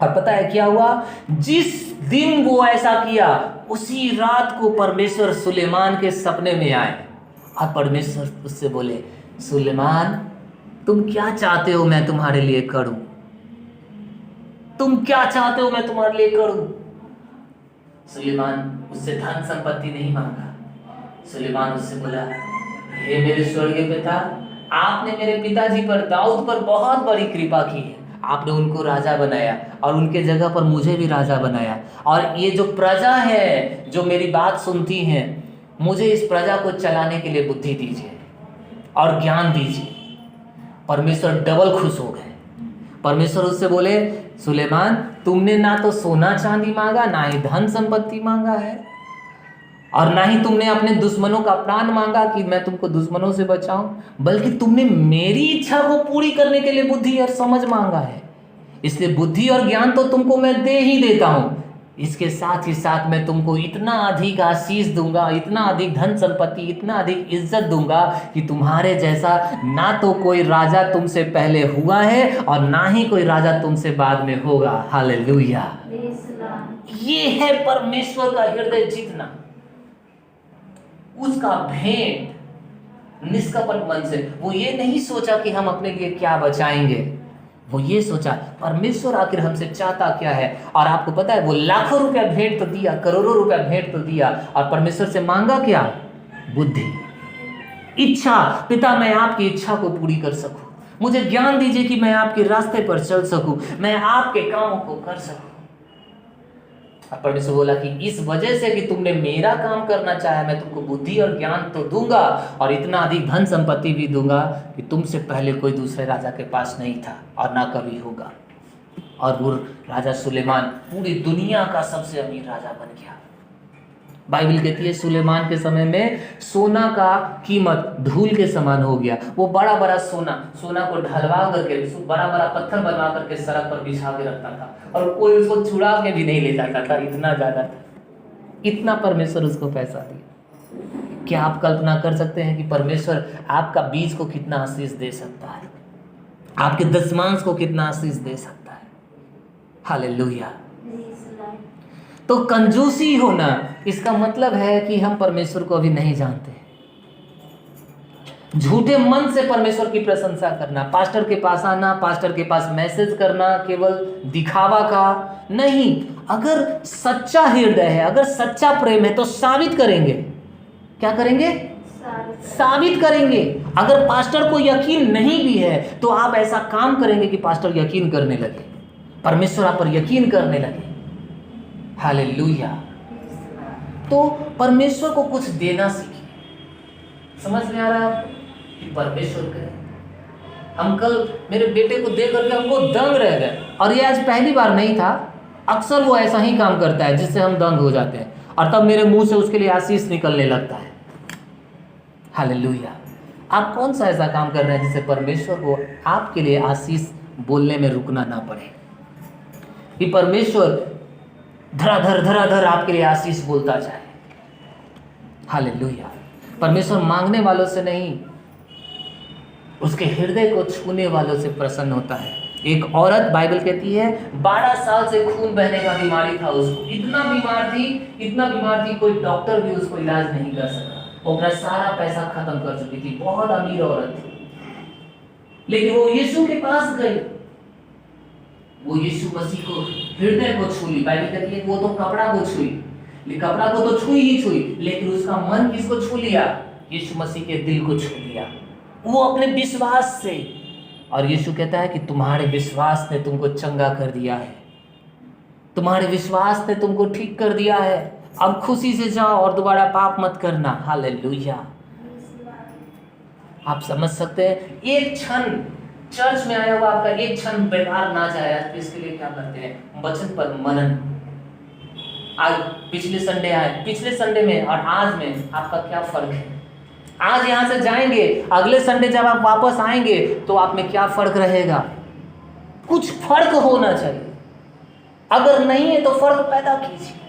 और पता है क्या हुआ? जिस दिन वो ऐसा किया, उसी रात को परमेश्वर सुलेमान के सपने में आए, और परमेश्वर उससे बोले सुलेमान तुम क्या चाहते हो मैं तुम्हारे लिए करूं? तुम क्या चाहते हो मैं तुम्हारे लिए करूं? सुलेमान उससे धन संपत्ति नहीं मांगा। सुलेमान उससे बोला हे मेरे स्वर्गीय पिता, आपने मेरे पिताजी पर, दाऊद पर बहुत बड़ी कृपा की है। आपने उनको राजा बनाया और उनके जगह पर मुझे भी राजा बनाया, और ये जो प्रजा है जो मेरी बात सुनती है, मुझे इस प्रजा को चलाने के लिए बुद्धि दीजिए और ज्ञान दीजिए। परमेश्वर डबल खुश हो गए। परमेश्वर उससे बोले सुलेमान तुमने ना तो सोना चांदी मांगा, ना ही धन संपत्ति मांगा है, और ना ही तुमने अपने दुश्मनों का प्राण मांगा कि मैं तुमको दुश्मनों से बचाऊं, बल्कि तुमने मेरी इच्छा को पूरी करने के लिए बुद्धि और समझ मांगा है। इसलिए बुद्धि और ज्ञान तो तुमको मैं दे ही देता हूं, इसके साथ ही साथ मैं तुमको इतना अधिक आशीष दूंगा, इतना अधिक धन संपत्ति, इतना अधिक इज्जत दूंगा कि तुम्हारे जैसा ना तो कोई राजा तुमसे पहले हुआ है और ना ही कोई राजा तुमसे बाद में होगा। हालेलुया। ये है परमेश्वर का हृदय जीतना, उसका भेंट निष्कपट मन से। वो ये नहीं सोचा कि हम अपने लिए क्या बचाएंगे, वो ये सोचा परमेश्वर आखिर हमसे चाहता क्या है। और आपको पता है वो लाखों रुपया भेंट तो दिया, करोड़ों रुपया भेंट तो दिया, और परमेश्वर से मांगा क्या? बुद्धि, इच्छा। पिता मैं आपकी इच्छा को पूरी कर सकूं, मुझे ज्ञान दीजिए कि मैं आपके रास्ते पर चल सकूं, मैं आपके कामों को कर सकूं। और परमेश्वर बोला कि इस वजह से कि तुमने मेरा काम करना चाहा, मैं तुमको बुद्धि और ज्ञान तो दूंगा, और इतना अधिक धन संपत्ति भी दूंगा कि तुमसे पहले कोई दूसरे राजा के पास नहीं था और ना कभी होगा। और वो राजा सुलेमान पूरी दुनिया का सबसे अमीर राजा बन गया। बाइबल कहती है सुलेमान के समय में सोना का कीमत धूल के समान हो गया। वो बड़ा बड़ा सोना को ढलवा करके, बड़ा बड़ा पत्थर बनवा करके सड़क पर बिछा के रखता था, और कोई उसको छुड़ा के भी नहीं ले जाता था, इतना ज्यादा था। इतना परमेश्वर उसको पैसा दिया। क्या आप कल्पना कर सकते हैं कि परमेश्वर आपका बीज को कितना आशीष दे सकता है, आपके दशमांश को कितना आशीष दे सकता है। हालेलुया। तो कंजूसी होना इसका मतलब है कि हम परमेश्वर को अभी नहीं जानते। झूठे मन से परमेश्वर की प्रशंसा करना, पास्टर के पास आना, पास्टर के पास मैसेज करना केवल दिखावा का नहीं। अगर सच्चा हृदय है, अगर सच्चा प्रेम है तो साबित करेंगे। क्या करेंगे? साबित करेंगे। अगर पास्टर को यकीन नहीं भी है तो आप ऐसा काम करेंगे कि पास्टर यकीन करने लगे, परमेश्वर आप पर यकीन करने लगे। हालेलुया। तो परमेश्वर को कुछ देना सीखिए। समझ में आ रहा है कि परमेश्वर करे। हम कल मेरे बेटे को देख करके हमको दंग रह गए, और ये आज पहली बार नहीं था, अक्सर वो ऐसा ही काम करता है जिससे हम दंग हो जाते हैं, और तब मेरे मुंह से उसके लिए आशीष निकलने लगता है। हालेलुया। आप कौन सा ऐसा काम कर रहे हैं जिससे परमेश्वर को आपके लिए आशीष बोलने में रुकना ना पड़े, कि परमेश्वर धराधर आपके लिए आशीष बोलता जाए। हालेलुया। परमेश्वर मांगने वालों से नहीं, उसके हृदय को छूने वालों से प्रसन्न होता है। एक औरत, बाइबल कहती है 12 साल से खून बहने का बीमारी था उसको, इतना बीमार थी कोई डॉक्टर भी उसको इलाज नहीं कर सका। वो अपना सारा पैसा खत्म कर चुकी थी, बहुत अमीर औरत थी, लेकिन वो यीशु के पास गई, वो यीशु मसीह को हृदय को छू ली। बाइबल कहती है वो तो कपड़ा को छुई, कपड़ा को तो छुई, लेकिन उसका मन किसको छू लिया? यीशु मसीह के दिल को छू लिया, वो अपने विश्वास से। और यीशु कहता है कि तुम्हारे विश्वास ने तुमको चंगा कर दिया है, तुम्हारे विश्वास ने तुमको ठीक कर दिया है, अब खुशी से जाओ और दोबारा पाप मत करना। हालेलुया। आप समझ सकते हैं, एक क्षण चर्च में आया हुआ आपका एक क्षण बेकार ना जाए, तो इसके लिए क्या करते हैं? वचन पर मनन। आज पिछले संडे में और आज में आपका क्या फर्क है? आज यहाँ से जाएंगे, अगले संडे जब आप वापस आएंगे तो आप में क्या फर्क रहेगा? कुछ फर्क होना चाहिए, अगर नहीं है तो फर्क पैदा कीजिए।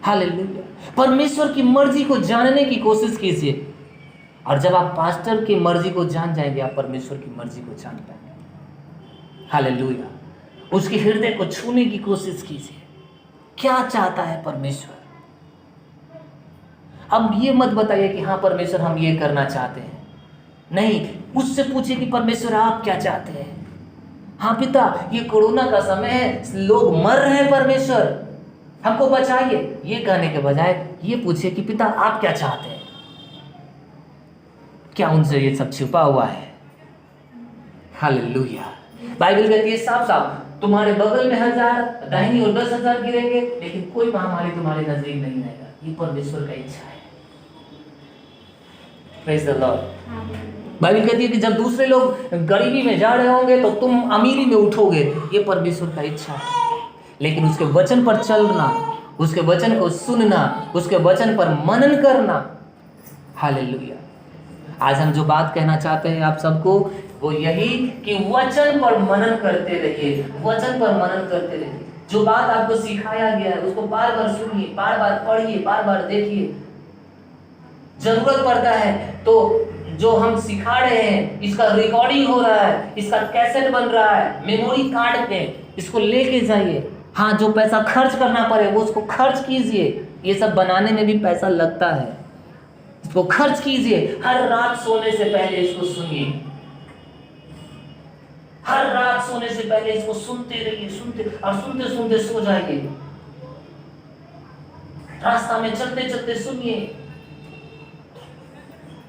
हालेलुया। परमेश्वर की मर्जी को जानने की कोशिश कीजिए, और जब आप पास्टर की मर्जी को जान जाएंगे, आप परमेश्वर की मर्जी को जान पाएंगे। हालेलुया। उसके हृदय को छूने की कोशिश कीजिए, क्या चाहता है परमेश्वर। अब ये मत बताइए कि हाँ परमेश्वर हम ये करना चाहते हैं, नहीं, उससे पूछिए कि परमेश्वर आप क्या चाहते हैं। हाँ पिता, ये कोरोना का समय है, लोग मर रहे हैं, परमेश्वर हमको बचाइए, ये कहने के बजाय ये पूछिए कि पिता आप क्या चाहते हैं। क्या उनसे ये सब छुपा हुआ है? हालेलुया। बाइबल कहती है साफ साफ, तुम्हारे बगल में 1000 दाहिनी और 10,000 गिरेंगे, लेकिन कोई महामारी तुम्हारे नजदीक नहीं आएगा। ये परमेश्वर का इच्छा है। Praise the Lord. बाइबल कहती है कि जब दूसरे लोग गरीबी में जा रहे होंगे तो तुम अमीरी में उठोगे। ये परमेश्वर का इच्छा है, लेकिन उसके वचन पर चलना, उसके वचन को सुनना, उसके वचन पर मनन करना। हालेलुया। आज हम जो बात कहना चाहते हैं आप सबको, वो यही कि वचन पर मनन करते रहिए, वचन पर मनन करते रहिए। जो बात आपको सिखाया गया है उसको बार बार सुनिए, बार बार पढ़िए, बार बार देखिए। जरूरत पड़ता है तो जो हम सिखा रहे हैं इसका रिकॉर्डिंग हो रहा है, इसका कैसेट बन रहा है, मेमोरी कार्ड पे इसको लेके जाइए। हाँ, जो पैसा खर्च करना पड़े वो उसको खर्च कीजिए। ये सब बनाने में भी पैसा लगता है, इसको खर्च कीजिए। हर रात सोने से पहले इसको सुनिए। हर रात सोने से पहले इसको सुनते रहिए, सुनते सुनते सो जाइए। रास्ता में चलते चलते सुनिए,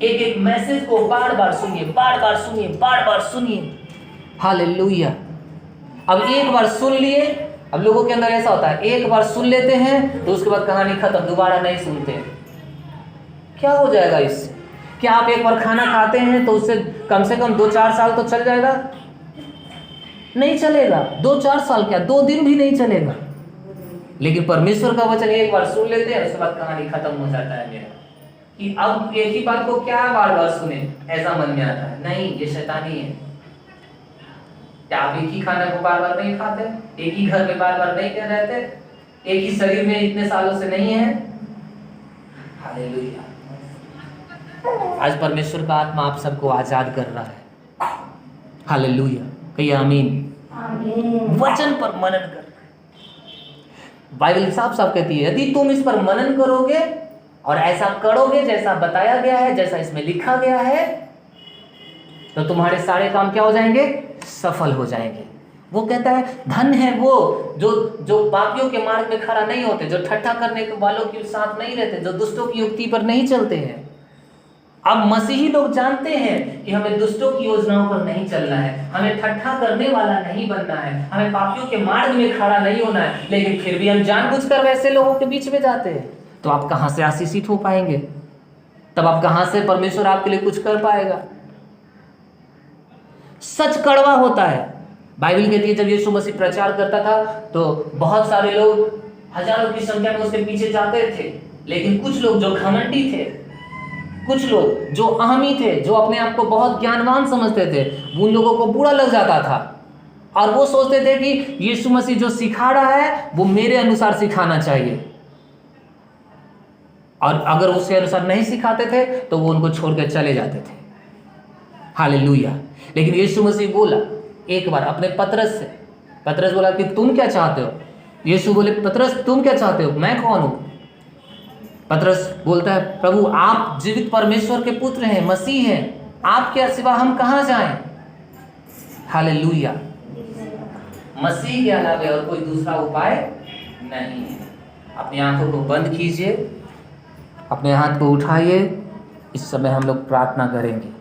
एक एक मैसेज को बार बार सुनिए, बार बार सुनिए, बार बार सुनिए। हालेलुया। अब एक बार सुन लिए, अब लोगों के अंदर ऐसा होता है, एक बार सुन लेते हैं तो उसके बाद कहानी खत्म, दोबारा नहीं सुनते। क्या हो जाएगा इससे? क्या आप एक बार खाना खाते हैं तो उससे कम से कम 2-4 साल तो चल जाएगा? नहीं चलेगा। 2-4 साल क्या, 2 दिन भी नहीं चलेगा। लेकिन परमेश्वर का वचन एक बार सुन लेते हैं, उसके बाद कहानी खत्म हो जाता है मेरा, कि अब एक ही बात को क्या बार बार सुने, ऐसा मन में आता है। नहीं, ये शैतानी है। क्या आप एक ही खाना को बार बार नहीं खाते? एक ही घर में बार बार नहीं रहते? एक ही शरीर में इतने सालों से नहीं है? हालेलुया। आज परमेश्वर का आत्मा आप सबको आजाद कर रहा है। हालेलुया, कहिए आमीन। वचन पर मनन कर। बाइबल साफ साफ कहती है, यदि तुम इस पर मनन करोगे और ऐसा करोगे जैसा बताया गया है, जैसा इसमें लिखा गया है, तो तुम्हारे सारे काम क्या हो जाएंगे? सफल हो जाएंगे। वो कहता है, धन है वो जो पापियों के मार्ग में खड़ा नहीं होते, जो ठट्ठा करने वालों के साथ नहीं रहते, जो दुष्टों की युक्ति पर नहीं चलते हैं। अब मसीही लोग जानते हैं कि हमें दुष्टों की योजनाओं पर नहीं चलना है, हमें ठट्ठा करने वाला नहीं बनना है, हमें पापियों के मार्ग में खड़ा नहीं होना है, लेकिन फिर भी हम जानबूझकर वैसे लोगों के बीच में जाते हैं। तो आप कहां से आशीषित हो पाएंगे? तब आप कहां से परमेश्वर आपके लिए कुछ कर पाएगा? सच कड़वा होता है। बाइबल कहती है, जब यीशु मसीह प्रचार करता था तो बहुत सारे लोग हजारों की संख्या में उसके पीछे जाते थे, लेकिन कुछ लोग जो घमंडी थे, कुछ लोग जो अहमी थे, जो अपने आप को बहुत ज्ञानवान समझते थे, उन लोगों को बुरा लग जाता था और वो सोचते थे कि यीशु मसीह जो सिखा रहा है वो मेरे अनुसार सिखाना चाहिए, और अगर उसके अनुसार नहीं सिखाते थे तो वो उनको छोड़कर चले जाते थे। हालेलुया। लेकिन यीशु मसीह बोला एक बार अपने पतरस से, पतरस बोला कि तुम क्या चाहते हो? यीशु बोले, पतरस तुम क्या चाहते हो? मैं कौन हूं? पतरस बोलता है, प्रभु आप जीवित परमेश्वर के पुत्र हैं, मसीह हैं, आपके सिवा हम कहां जाएं? हालेलुया। मसीह के अलावा और कोई दूसरा उपाय नहीं है। अपनी आंखों को बंद कीजिए, अपने हाथ को उठाइए। इस समय हम लोग प्रार्थना करेंगे।